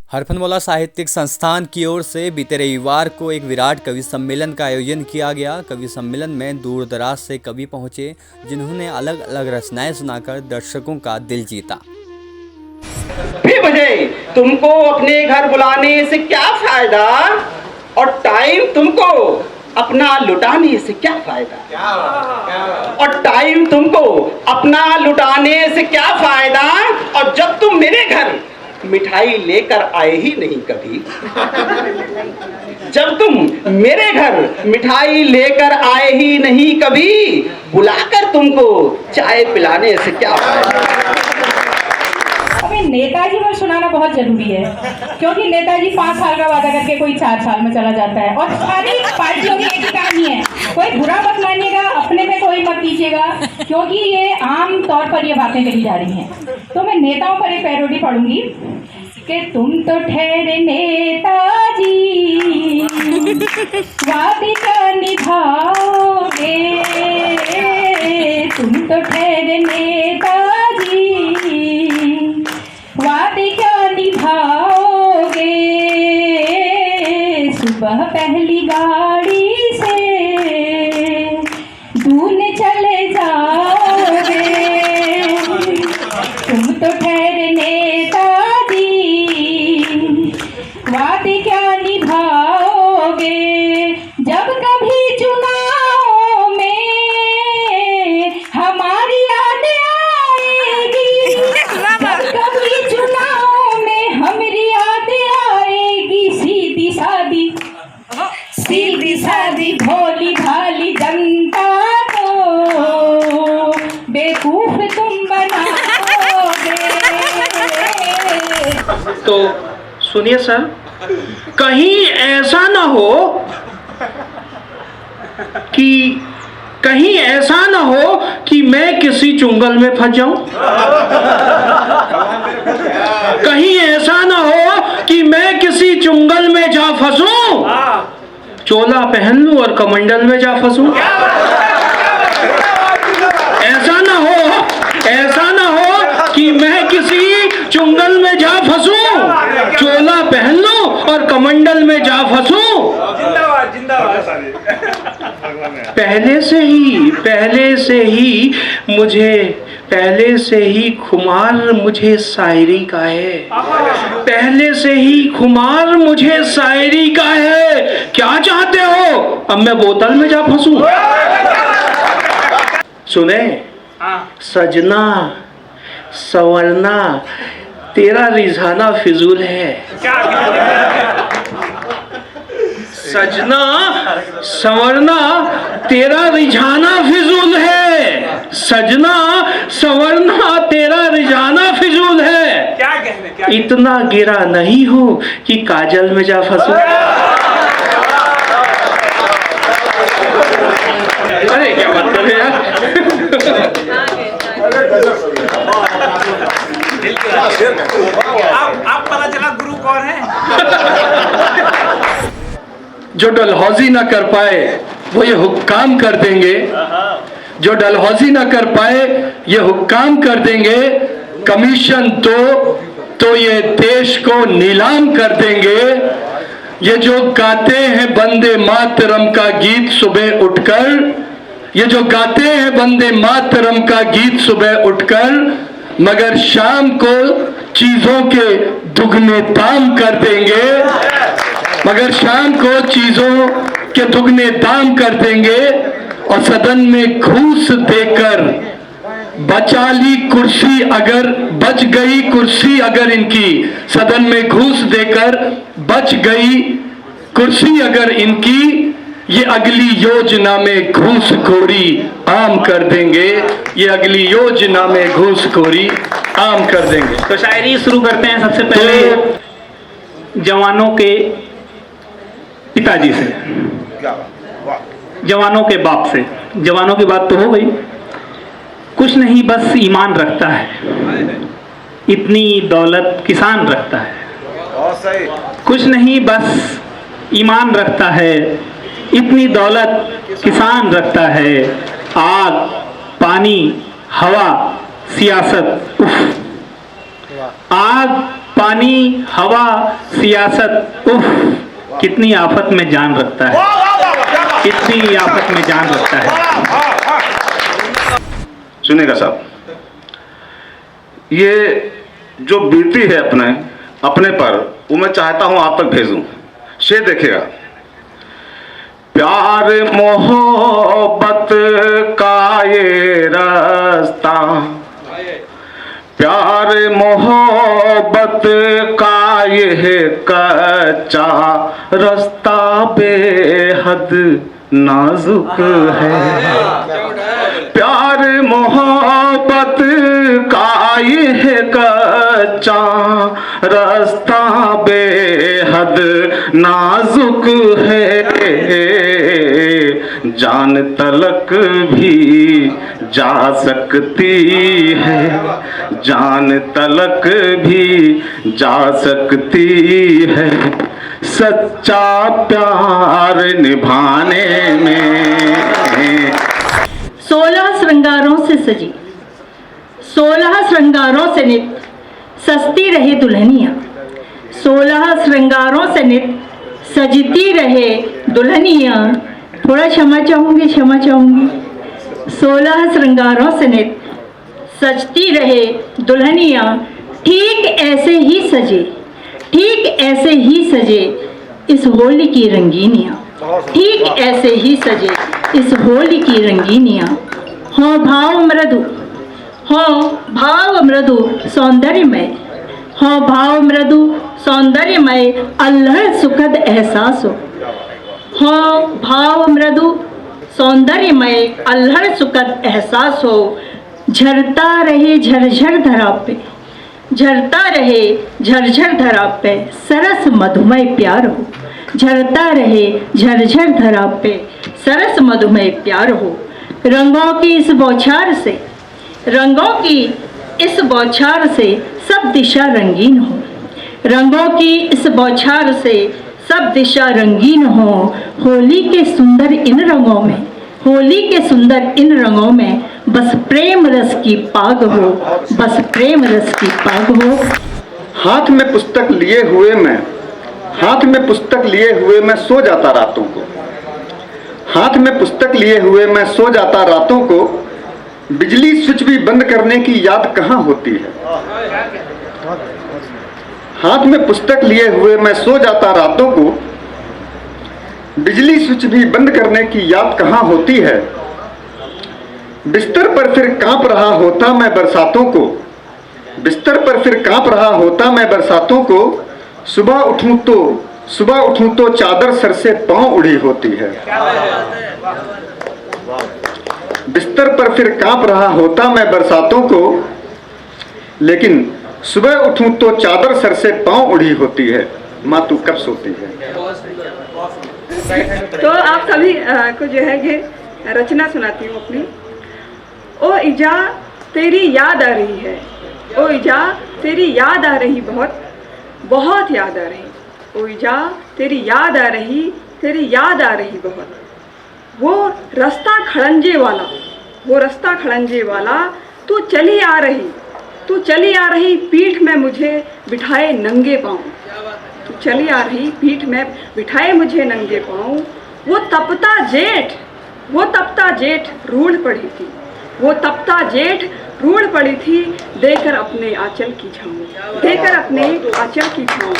हरफनमौला साहित्यिक संस्थान की ओर से बीते रविवार को एक विराट कवि सम्मेलन का आयोजन किया गया। कवि सम्मेलन में दूर दराज से कवि पहुंचे, जिन्होंने अलग अलग रचनाएं सुनाकर दर्शकों का दिल जीता। भी बजे तुमको अपने घर बुलाने से क्या फायदा, और टाइम तुमको अपना लुटाने से क्या फायदा, और टाइम तुमको अपना लुटाने से क्या फायदा, और जब तुम मेरे घर मिठाई लेकर आए ही नहीं कभी, जब तुम मेरे घर मिठाई लेकर आए ही नहीं कभी, बुलाकर तुमको चाय पिलाने से क्या फायदा। नेताजी पर सुनाना बहुत जरूरी है, क्योंकि नेताजी 5 साल का वादा करके कोई 4 साल में चला जाता है, और सारी पार्टियों की एक ही कहानी है। कोई बुरा मत मानिएगा, अपने में कोई मत कीजिएगा, क्योंकि ये आम तौर पर ये बातें कही जा रही हैं। तो मैं नेताओं पर एक पैरोडी पढ़ूंगी कि तुम तो ठहरे नेताजी, वादे क्या निभाओगे, तुम तो ठहरे नेताजी, वादे क्या निभाओगे, सुबह पहली गाड़ी से दूने चले जाओगे, तुम तो ठहरे नेताजी, वादे क्या निभाओगे, जब कभी चुनाव में हमारी यादें आएगी, जब कभी चुनाव में हमारी यादें आएगी, सीधी सादी भोली भाली जनता को बेवकूफ तुम बनाओगे। तो सुनिए सर, कहीं ऐसा ना हो कि मैं किसी चुंगल में फंस जाऊं, कहीं ऐसा ना हो कि मैं किसी चुंगल में जा फंसूं, चोला पहन लूं और कमंडल में जा फंसूं। ऐसा ना हो कि मैं किसी चुंगल में जा फंसूं, चोला पहन लूं और कमंडल में जा फंसूं। पहले से ही खुमार मुझे शायरी का है, पहले से ही खुमार मुझे शायरी का है। क्या चाहते हो, अब मैं बोतल में जा फंसूं? सुने सजना संवरना तेरा रिझाना फिजूल है, सजना संवरना तेरा रिझाना फिजूल है, सजना संवरना तेरा रिझाना फिजूल है। इतना गिरा नहीं हो कि काजल में जा फंसूं। अरे क्या बात कर रहे यार। आप पता चला गुरु कौन है? जो डलहौजी ना कर पाए वो ये हुक्काम कर देंगे, जो डलहौजी ना कर पाए ये हुक्काम कर देंगे, कमीशन दो तो ये देश को नीलाम कर देंगे। ये जो गाते हैं बंदे मातरम का गीत सुबह उठकर, ये जो गाते हैं बंदे मातरम का गीत सुबह उठकर, मगर शाम को चीजों के दुगने दाम कर देंगे, मगर शाम को चीजों के दुगने दाम कर देंगे। और सदन में घूस देकर बचा ली कुर्सी, अगर बच गई कुर्सी अगर इनकी, सदन में घूस देकर बच गई कुर्सी अगर इनकी, ये अगली योजना में घूसखोरी आम कर देंगे, ये अगली योजना में घूसखोरी आम कर देंगे। तो शायरी शुरू करते हैं सबसे पहले जवानों के पिताजी से, जवानों के बाप से। जवानों की बात तो हो गई। कुछ नहीं बस ईमान रखता है, इतनी दौलत किसान रखता है। कुछ नहीं बस ईमान रखता है, इतनी दौलत किसान रखता है। आग पानी हवा सियासत, उफ। आग पानी, हवा, सियासत, उफ, कितनी आफत में जान रखता है, कितनी आफत में जान रखता है। सुनिएगा साहब, ये जो बीती है अपने पर, वो मैं चाहता हूं आप तक भेजूं। शेर देखिएगा। प्यार मोहब्बत का ये रास्ता, प्यार मोहब्बत का ये कच्चा रास्ता बेहद नाजुक है। प्यार मोहब्बत का ये कच्चा रास्ता बेहद नाजुक है। जान तलक भी जा सकती है, जान तलक भी जा सकती है, सच्चा प्यार निभाने में। 16 श्रृंगारों से सजी, 16 श्रृंगारों से नित सजती रहे दुल्हनिया, 16 श्रृंगारों से नित सजती रहे दुल्हनिया। थोड़ा क्षमा चाहूंगी, क्षमा चाहूंगी। 16 श्रृंगारों से नित सजती रहे दुल्हनिया, ठीक ऐसे ही सजे, ठीक ऐसे ही सजे इस होली की रंगीनियाँ, ठीक ऐसे ही सजे इस होली की रंगीनियाँ। हो भाव मृदु, हो भाव मृदु सौंदर्यमय, हो भाव मृदु सौंदर्यमय अल्हड़ सुखद एहसास हो भाव मृदु सौंदर्यमय अल्हड़ सुखद एहसास हो। झरता रहे झरझर धरा पे, झरता रहे झरझर धरा पे सरस मधुमय प्यार हो, झरता रहे झरझर धरा पे सरस मधुमय प्यार हो। रंगों की इस बौछार से, रंगों की इस बौछार से सब दिशा रंगीन हो, रंगों की इस बौछार से सब दिशा रंगीन हो। होली के सुंदर इन रंगों में, होली के सुंदर इन रंगों में बस प्रेम रस की पाग हो, बस प्रेम रस की पाग हो। हाथ में पुस्तक लिए हुए मैं, हाथ में पुस्तक लिए हुए मैं सो जाता रातों को, हाथ में पुस्तक लिए हुए मैं सो जाता रातों को। बिजली स्विच भी बंद करने की याद कहाँ होती है। हाथ में पुस्तक लिए हुए मैं सो जाता रातों को, बिजली स्विच भी बंद करने की याद कहाँ होती है। बिस्तर पर फिर कांप रहा होता मैं बरसातों को, बिस्तर पर फिर कांप रहा होता मैं बरसातों को। सुबह उठूं तो चादर सर से पांव उड़ी होती है। बिस्तर पर फिर कांप रहा होता मैं बरसातों को, लेकिन सुबह उठूं तो चादर सर से पांव उड़ी होती है। माँ तू कब सोती है। तो आप सभी को जो है ये रचना सुनाती हूँ अपनी। ओ इजा तेरी याद आ रही है, ओ इजा तेरी याद आ रही, बहुत बहुत याद आ रही। ओ इजा तेरी याद आ रही, तेरी याद आ रही बहुत। वो रास्ता खड़ंजे वाला, वो रास्ता खड़ंजे वाला, तू चली आ रही, तू चली आ रही पीठ में मुझे बिठाए नंगे पाँव, तू चली आ रही पीठ में बिठाए मुझे नंगे पाँव। वो तपता जेठ, वो तपता जेठ रूढ़ पड़ी थी, वो तपता जेठ रूढ़ पड़ी थी, देकर अपने आंचल की छाँव, देकर अपने आंचल की छाँव।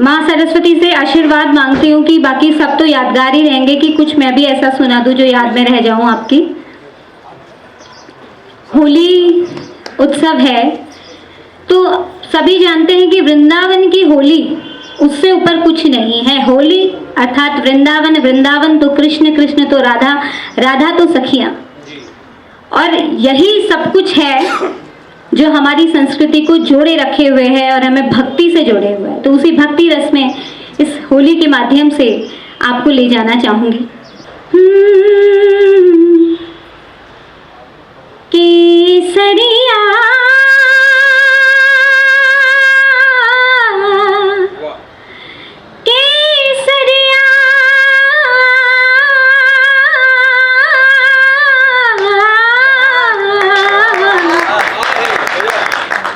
माँ सरस्वती से आशीर्वाद मांगती हूँ कि बाकी सब तो यादगार ही रहेंगे, कि कुछ मैं भी ऐसा सुना दूँ जो याद में रह जाऊँ आपकी। होली उत्सव है तो सभी जानते हैं कि वृंदावन की होली उससे ऊपर कुछ नहीं है। होली अर्थात वृंदावन, वृंदावन तो कृष्ण, कृष्ण तो राधा, राधा तो सखियाँ, और यही सब कुछ है जो हमारी संस्कृति को जोड़े रखे हुए है और हमें भक्ति से जोड़े हुए हैं। तो उसी भक्ति रस में इस होली के माध्यम से आपको ले जाना चाहूँगी। केसरिया केसरिया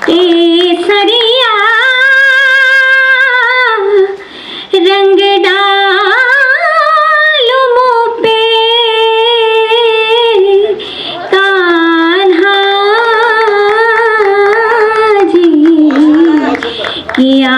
केसरिया किया